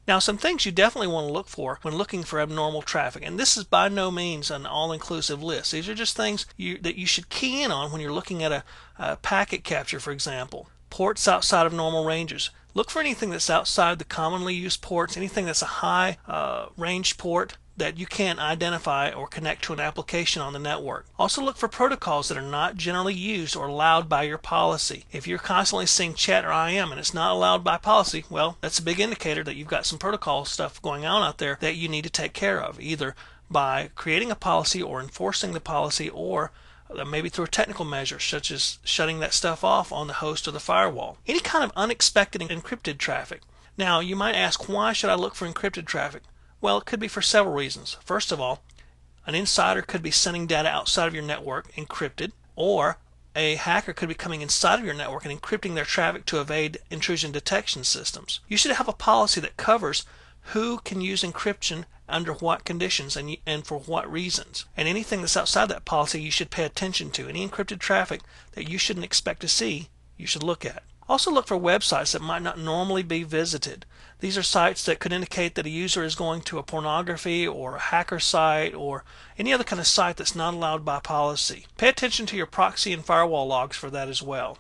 Now, some things you definitely want to look for when looking for abnormal traffic, and this is by no means an all-inclusive list. These are just things that you should key in on when you're looking at a packet capture, for example. Ports outside of normal ranges. Look for anything that's outside the commonly used ports, anything that's a high range port that you can't identify or connect to an application on the network. Also look for protocols that are not generally used or allowed by your policy. If you're constantly seeing chat or IM and it's not allowed by policy, well, that's a big indicator that you've got some protocol stuff going on out there that you need to take care of, either by creating a policy or enforcing the policy, or maybe through a technical measure such as shutting that stuff off on the host or the firewall. Any kind of unexpected encrypted traffic. Now you might ask, why should I look for encrypted traffic? Well, it could be for several reasons. First of all, an insider could be sending data outside of your network encrypted, or a hacker could be coming inside of your network and encrypting their traffic to evade intrusion detection systems. You should have a policy that covers who can use encryption under what conditions and for what reasons. And anything that's outside that policy you should pay attention to. Any encrypted traffic that you shouldn't expect to see, you should look at. Also look for websites that might not normally be visited. These are sites that could indicate that a user is going to a pornography or a hacker site or any other kind of site that's not allowed by policy. Pay attention to your proxy and firewall logs for that as well.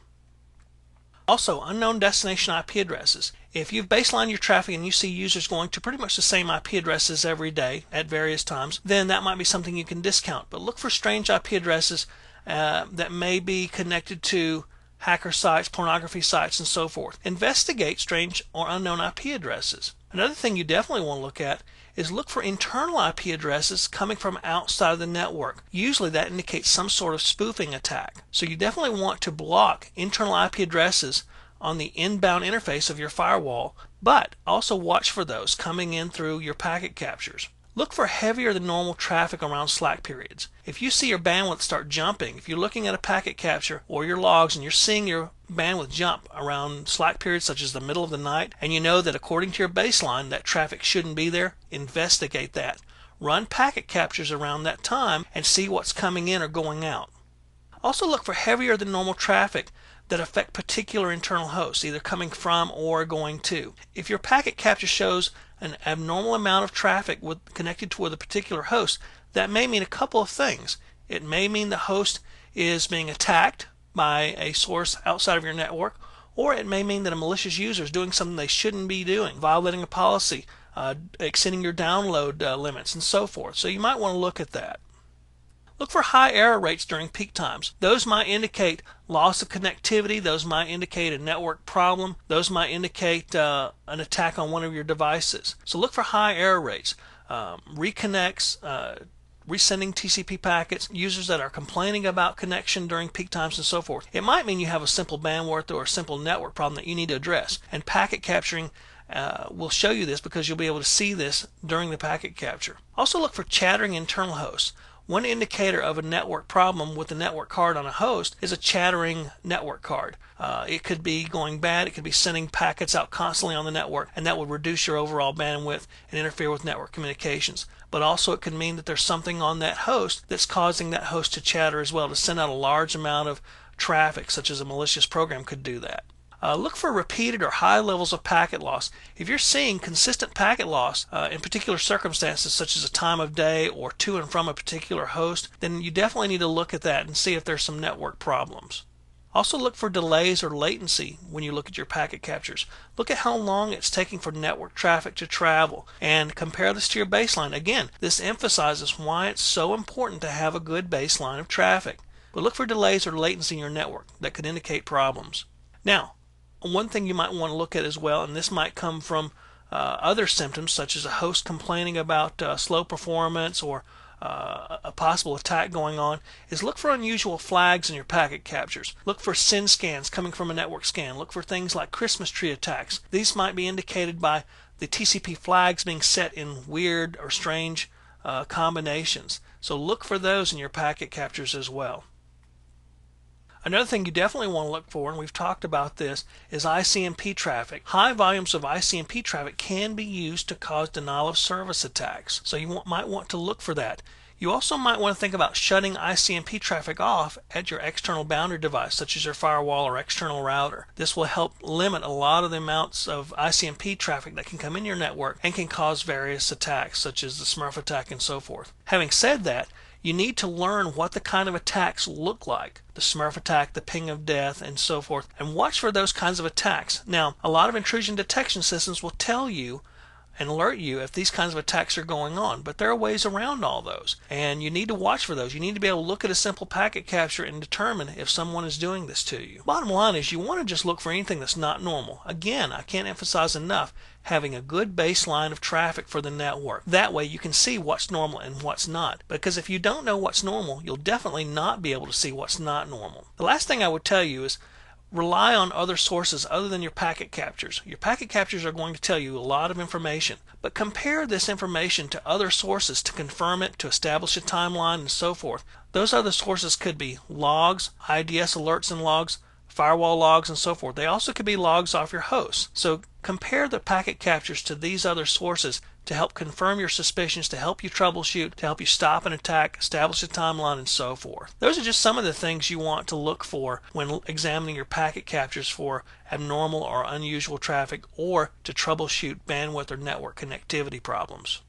Also, unknown destination IP addresses. If you've baselined your traffic and you see users going to pretty much the same IP addresses every day at various times, then that might be something you can discount. But look for strange IP addresses that may be connected to hacker sites, pornography sites, and so forth. Investigate strange or unknown IP addresses. Another thing you definitely want to look at is look for internal IP addresses coming from outside of the network. Usually that indicates some sort of spoofing attack. So you definitely want to block internal IP addresses on the inbound interface of your firewall, but also watch for those coming in through your packet captures. Look for heavier than normal traffic around slack periods. If you see your bandwidth start jumping, if you're looking at a packet capture or your logs and you're seeing your bandwidth jump around slack periods such as the middle of the night, and you know that according to your baseline that traffic shouldn't be there, investigate that. Run packet captures around that time and see what's coming in or going out. Also look for heavier than normal traffic that affect particular internal hosts, either coming from or going to. If your packet capture shows an abnormal amount of traffic connected to a particular host, that may mean a couple of things. It may mean the host is being attacked by a source outside of your network, or it may mean that a malicious user is doing something they shouldn't be doing, violating a policy, exceeding your download limits, and so forth. So you might want to look at that. Look for high error rates during peak times. Those might indicate loss of connectivity. Those might indicate a network problem. Those might indicate an attack on one of your devices. So look for high error rates. Reconnects, resending TCP packets, users that are complaining about connection during peak times, and so forth. It might mean you have a simple bandwidth or a simple network problem that you need to address. And packet capturing will show you this because you'll be able to see this during the packet capture. Also look for chattering internal hosts. One indicator of a network problem with the network card on a host is a chattering network card. It could be going bad, it could be sending packets out constantly on the network, and that would reduce your overall bandwidth and interfere with network communications. But also it could mean that there's something on that host that's causing that host to chatter as well, to send out a large amount of traffic, such as a malicious program could do that. Look for repeated or high levels of packet loss. If you're seeing consistent packet loss in particular circumstances such as a time of day or to and from a particular host, then you definitely need to look at that and see if there's some network problems. Also look for delays or latency when you look at your packet captures. Look at how long it's taking for network traffic to travel and compare this to your baseline. Again, this emphasizes why it's so important to have a good baseline of traffic. But look for delays or latency in your network that could indicate problems. Now, one thing you might want to look at as well, and this might come from other symptoms such as a host complaining about slow performance or a possible attack going on, is look for unusual flags in your packet captures. Look for SYN scans coming from a network scan. Look for things like Christmas tree attacks. These might be indicated by the TCP flags being set in weird or strange combinations. So look for those in your packet captures as well. Another thing you definitely want to look for, and we've talked about this, is ICMP traffic. High volumes of ICMP traffic can be used to cause denial of service attacks. So you might want to look for that. You also might want to think about shutting ICMP traffic off at your external boundary device, such as your firewall or external router. This will help limit a lot of the amounts of ICMP traffic that can come in your network and can cause various attacks, such as the Smurf attack and so forth. Having said that, you need to learn what the kind of attacks look like. The Smurf attack, the ping of death, and so forth. And watch for those kinds of attacks. Now, a lot of intrusion detection systems will tell you and alert you if these kinds of attacks are going on, but there are ways around all those, and you need to watch for those. You need to be able to look at a simple packet capture and determine if someone is doing this to you. Bottom line is you want to just look for anything that's not normal. Again, I can't emphasize enough having a good baseline of traffic for the network. That way you can see what's normal and what's not, because if you don't know what's normal, you'll definitely not be able to see what's not normal. The last thing I would tell you is rely on other sources other than your packet captures. Your packet captures are going to tell you a lot of information, but compare this information to other sources to confirm it, to establish a timeline, and so forth. Those other sources could be logs, IDS alerts and logs, firewall logs, and so forth. They also could be logs off your host. So compare the packet captures to these other sources to help confirm your suspicions, to help you troubleshoot, to help you stop an attack, establish a timeline, and so forth. Those are just some of the things you want to look for when examining your packet captures for abnormal or unusual traffic, or to troubleshoot bandwidth or network connectivity problems.